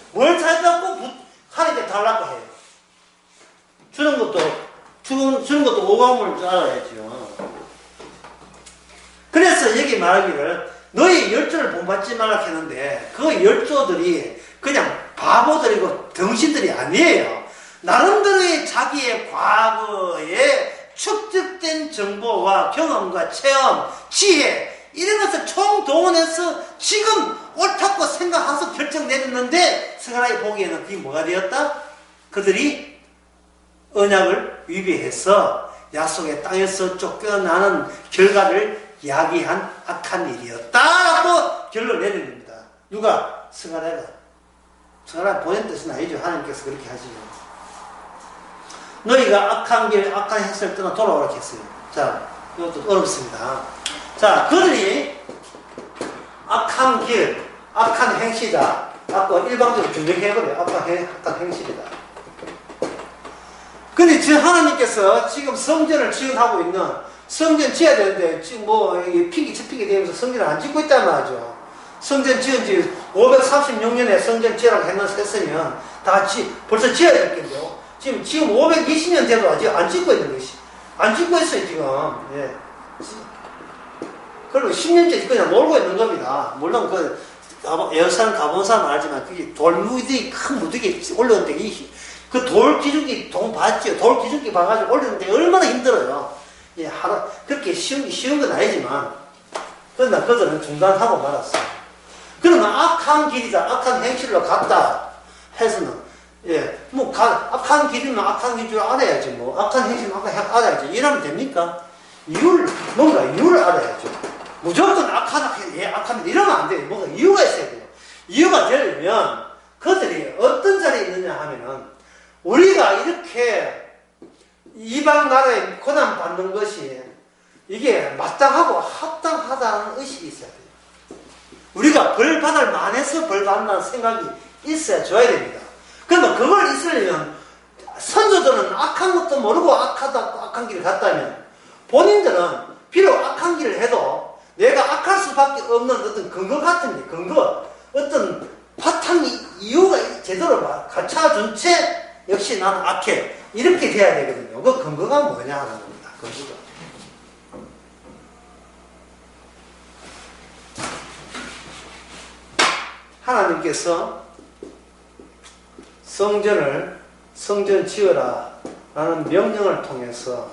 하나님께 달라고 해요. 주는 것도 오감을 알아야죠. 그래서 여기 말하기를 너희 열조를 본받지 말라 했는데 그 열조들이 그냥 바보들이고 덩신들이 아니에요. 나름대로의 자기의 과거에 축적된 정보와 경험과 체험, 지혜 이런 것을 총동원해서 지금 옳다고 생각해서 결정 내렸는데 스가랴가 보기에는 그게 뭐가 되었다? 그들이 언약을 위배해서 약속의 땅에서 쫓겨나는 결과를 야기한 악한 일이었다라고 결론을 내는 겁니다. 누가? 스가랴가 보낸 뜻은 아니죠. 하나님께서 그렇게 하시죠. 너희가 악한 길, 악한 행실을 떠나 돌아오라 했어요. 자, 이것도 어렵습니다. 자, 그들이 악한 길, 악한 행실이다. 아까 일방적으로 규정해버려요. 악한 행실이다. 근데 지금 하나님께서 지금 성전을 지어하고 있는, 성전 지어야 되는데 지금 핑계 되면서 성전을 안 짓고 있단 말이죠. 성전 지은 지 536년에 성전 지으라고 했으면 다 벌써 지어야 됐겠죠. 지금 520년 돼도 아직 안 짓고 있는 것이. 안 짓고 있어요, 지금. 예. 그리고 10년째 그냥 놀고 있는 겁니다. 물론 예루살렘 가본 사람은 알지만 그게 돌무더기, 큰 무더기 올렸는데 그 돌 기둥기 돈 봤죠? 돌 기둥기 봐가지고 올렸는데 얼마나 힘들어요. 예, 그렇게 쉬운 건 아니지만, 그러나 그들은 중단하고 말았어요. 그러면 악한 길이다, 악한 행실로 갔다 해서는, 예, 악한 길이면 악한 길 줄 알아야지, 악한 행실은 악한 행실 알아야지. 이러면 됩니까? 뭔가 이유를 알아야죠. 무조건 악하면 이러면 안 돼요. 뭔가 이유가 있어야 돼요. 이유가 되려면 그들이 어떤 자리에 있느냐 하면은, 우리가 이렇게 이방 나라에 고난받는 것이 이게 마땅하고 합당하다는 의식이 있어야 돼요. 우리가 벌 받을 만해서 벌 받는다는 생각이 있어야 줘야 됩니다. 그러면 그걸 있으려면 선조들은 악한 것도 모르고 악한 길을 갔다면 본인들은 비록 악한 길을 해도 내가 악할 수밖에 없는 어떤 근거 같은 게 어떤 바탕 이유가 제대로 갖춰준 채 역시 나는 악해. 이렇게 돼야 되거든요. 그 근거가 뭐냐 하는 겁니다. 근거가. 하나님께서 성전 지어라 라는 명령을 통해서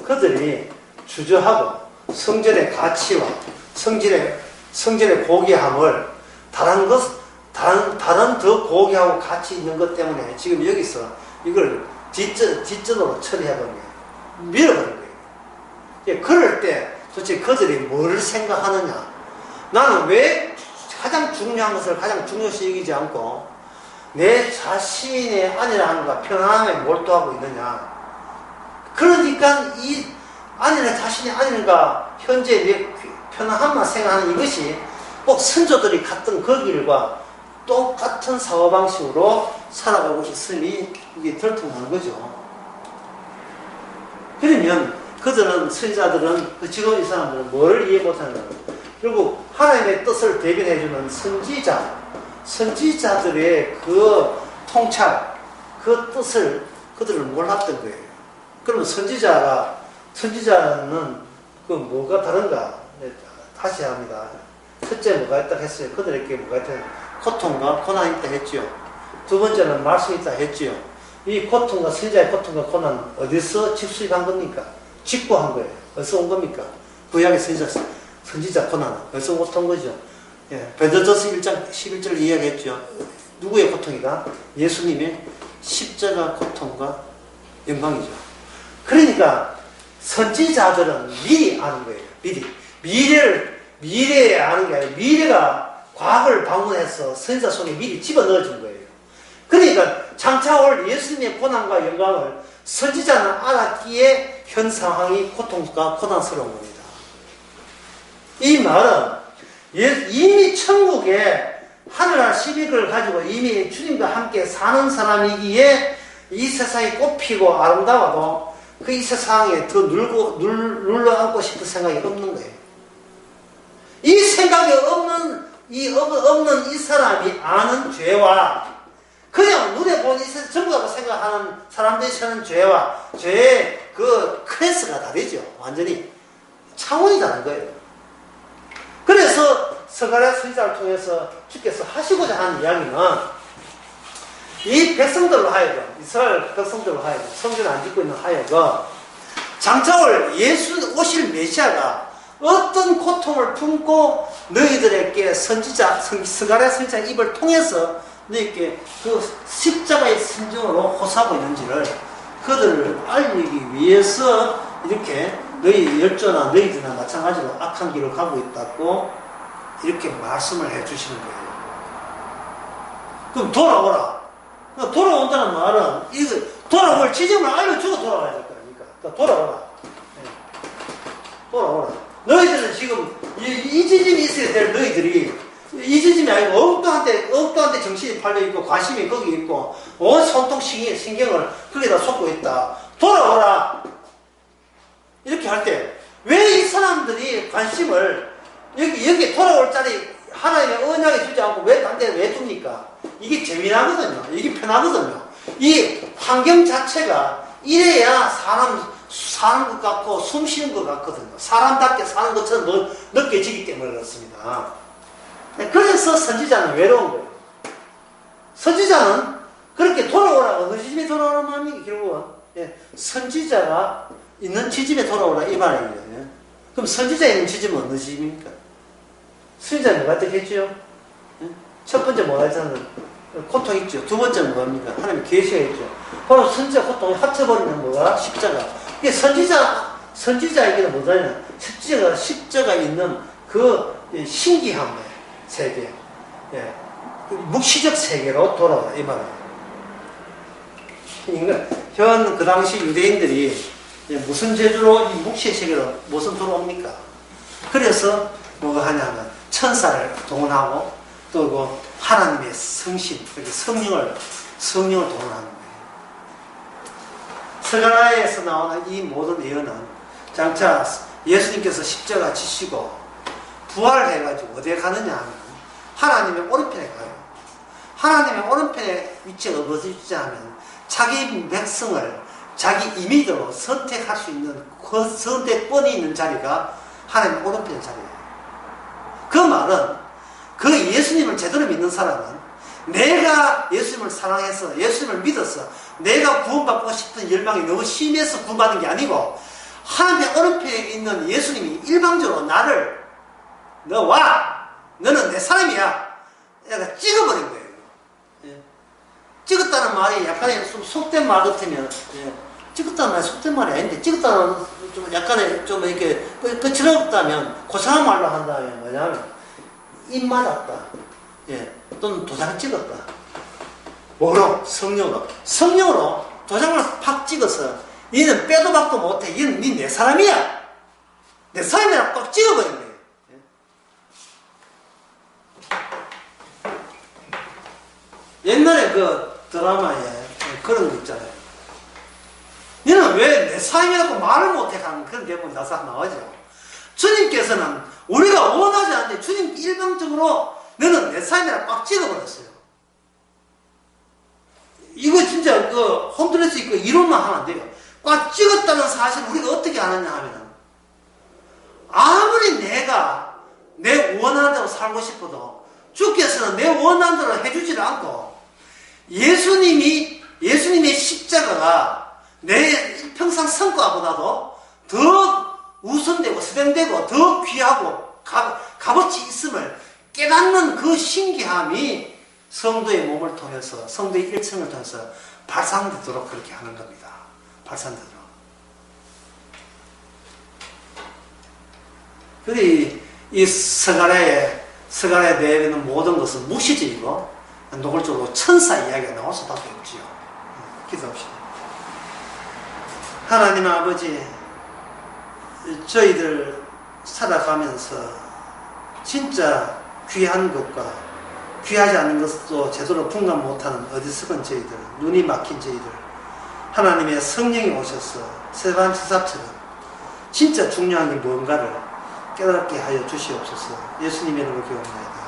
그들이 주저하고 성전의 가치와 성전의 고귀함을 다른 더 고귀하고 가치 있는 것 때문에 지금 여기서 이걸 뒷전으로 처리해버린 거예요. 밀어버린 거예요. 그럴 때 도대체 그들이 뭘 생각하느냐. 나는 왜 가장 중요한 것을 가장 중요시 여기지 않고 내 자신의 안일함과 편안함에 몰두하고 있느냐. 그러니까 이 자신의 안일과 현재 내 편안함만 생각하는 이것이 꼭 선조들이 갔던 그 길과 똑같은 사고방식으로 살아가고 있음이 이게 들통나는 거죠. 그러면 그들은, 선지자들은, 지금 이 사람들은 뭘 이해 못하는 거예요. 결국 하나님의 뜻을 대변해주는 선지자들의 그 통찰, 그 뜻을 그들은 몰랐던 거예요. 그러면 선지자는 그 뭐가 다른가? 다시 합니다. 첫째 뭐가 있다 했어요. 그들에게 뭐가 있다 했어요. 고통과 고난이 있다 했지요. 두 번째는 말씀이 있다 했지요. 이 고통과 선지자의 고통과 고난 어디서 집수입한 겁니까? 직구 한 거예요. 어디서 온 겁니까? 구약의 선지자 고난은 어디서 온 거죠? 예, 베드로전서 1장 11절 이야기했죠. 누구의 고통이다? 예수님의 십자가 고통과 영광이죠. 그러니까 선지자들은 미리 아는 거예요. 미래에 아는 게 아니라 미래가 과거를 방문해서 선지자 손에 미리 집어넣어준 거예요. 그러니까 장차 올 예수님의 고난과 영광을 선지자는 알았기에 현 상황이 고통과 고난스러운 겁니다. 이 말은 이미 천국에 하늘나라 12글을 가지고 이미 주님과 함께 사는 사람이기에 이 세상이 꽃피고 아름다워도 그 이 세상에 더 눌러앉고 싶은 생각이 없는 거예요. 이 생각이 없는 이 사람이 아는 죄와 그냥 눈에 보는 이 세상 전부라고 생각하는 사람들이 사는 죄와 죄의 그 클래스가 다르죠. 완전히 차원이 다른 거예요. 그래서 스가랴 선지자를 통해서 주께서 하시고자 하는 이야기는 이 백성들로 하여금, 이스라엘 백성들로 하여금, 성전을 안 짓고 있는 하여금 장차 올 예수 오실 메시아가 어떤 고통을 품고 너희들에게 스가랴 선지자 입을 통해서 너희에게 그 십자가의 심정으로 호소하고 있는지를 그들을 알리기 위해서 이렇게 너희 열조나 너희들이나 마찬가지로 악한 길을 가고 있다고 이렇게 말씀을 해 주시는 거예요. 그럼 돌아오라. 돌아온다는 말은 이거 돌아올 지점을 알려주고 돌아와야 될 거 아닙니까? 그러니까 돌아오라. 돌아오라. 너희들은 지금 이 지점이 있어야 될 너희들이 이 지점이 아니고 엉뚱한데 정신이 팔려있고 관심이 거기 있고 온 손톱 신경을 거기다 쏟고 있다. 돌아오라. 이렇게 할 때 왜 이 사람들이 관심을 여기 돌아올 자리 하나님의 언약에 주지 않고 왜 딴 데 왜 둡니까? 이게 재미나거든요. 이게 편하거든요. 이 환경 자체가 이래야 사는 것 같고 숨 쉬는 것 같거든요. 사람답게 사는 것처럼 느껴지기 때문에 그렇습니다. 그래서 선지자는 외로운 거예요. 선지자는 그렇게 돌아오라. 어느 지점에 돌아오라 말입니까? 결국은 선지자가 있는 지점에 돌아오라 이 말이에요. 그럼 선지자 있는 지점은 어느 지점입니까? 선지자는 뭐가 되겠죠? 첫 번째 뭐가 있잖아요. 고통 있죠. 두 번째는 뭡니까? 하나님의 계시가 있죠. 바로 선지자 고통을 합쳐버리는 뭐가? 십자가. 이게 선지자에게는 뭐냐면 십자가 있는 그 신기함의 세계, 묵시적 세계로 돌아와 이 말이에요. 현 그 당시 유대인들이 무슨 재주로 이 묵시의 세계로 무슨 들어옵니까? 그래서 뭐가 하냐면 천사를 동원하고 또 그 하나님의 성신, 성령을 동원하는 거예요. 스가랴에서 나오는 이 모든 예언은 장차 예수님께서 십자가 지시고 부활해가지고 어디에 가느냐 하면 하나님의 오른편에 가요. 하나님의 오른편에 위치가 어디지 하면 자기 백성을 자기 임의대로 선택할 수 있는 그 선택권이 있는 자리가 하나님의 오른편의 자리예요. 그 말은 그 예수님을 제대로 믿는 사람은 내가 예수님을 사랑해서 예수님을 믿어서 내가 구원받고 싶은 열망이 너무 심해서 구원받는 게 아니고 하나님의 오른편에 있는 예수님이 일방적으로 나를 너 와! 너는 내 사람이야! 내가 찍어버린 거예요. 찍었다는 말이 약간의 좀 속된 말 같으면 찍었다는 말이 속된 말이 아닌데 찍었다는 좀 약간의 좀 이렇게 거칠었다면 고상한 말로 한다면 뭐냐면 입 맞았다. 또는 도장 찍었다. 뭐로? 성령으로 도장을 팍 찍어서 얘는 빼도 박도 못해. 얘는 네 사람이야. 내 사람이라 꽉 찍어버린 거예요. 옛날에 그 드라마에 그런 거 있잖아요. 얘는 왜 내 사람이라고 말을 못해 하는 그런 대목이 나오죠. 주님께서는 우리가 원하지 않는데 주님 일방적으로 너는 내 사람이라 꽉 찍어버렸어요. 이거 진짜 그 홈드레스 입고 이론만 하면 안 돼요. 꽉 찍었다는 사실을 우리가 어떻게 아느냐 하면 아무리 내가 내 원하는 대로 살고 싶어도 주께서는 내 원하는 대로 해주지를 않고 예수님의 십자가가 내 평상 성과보다도 더 우선되고 수행되고 더 귀하고 값어치 있음을 깨닫는 그 신기함이 성도의 몸을 통해서 성도의 일생을 통해서 발산되도록 그렇게 하는 겁니다. 발산되도록. 그리 이 서가래에 내리는 모든 것은 무시적이고 노골적으로 천사 이야기가 나올 수밖에 없지요. 기도합시다. 하나님 아버지, 저희들 살아가면서 진짜 귀한 것과 귀하지 않은 것도 제대로 분간 못하는 어리석은 저희들, 눈이 막힌 저희들, 하나님의 성령이 오셔서 세반 세삽처럼 진짜 중요한 게 뭔가를 깨닫게 하여 주시옵소서. 예수님의 이름으로 기도합니다.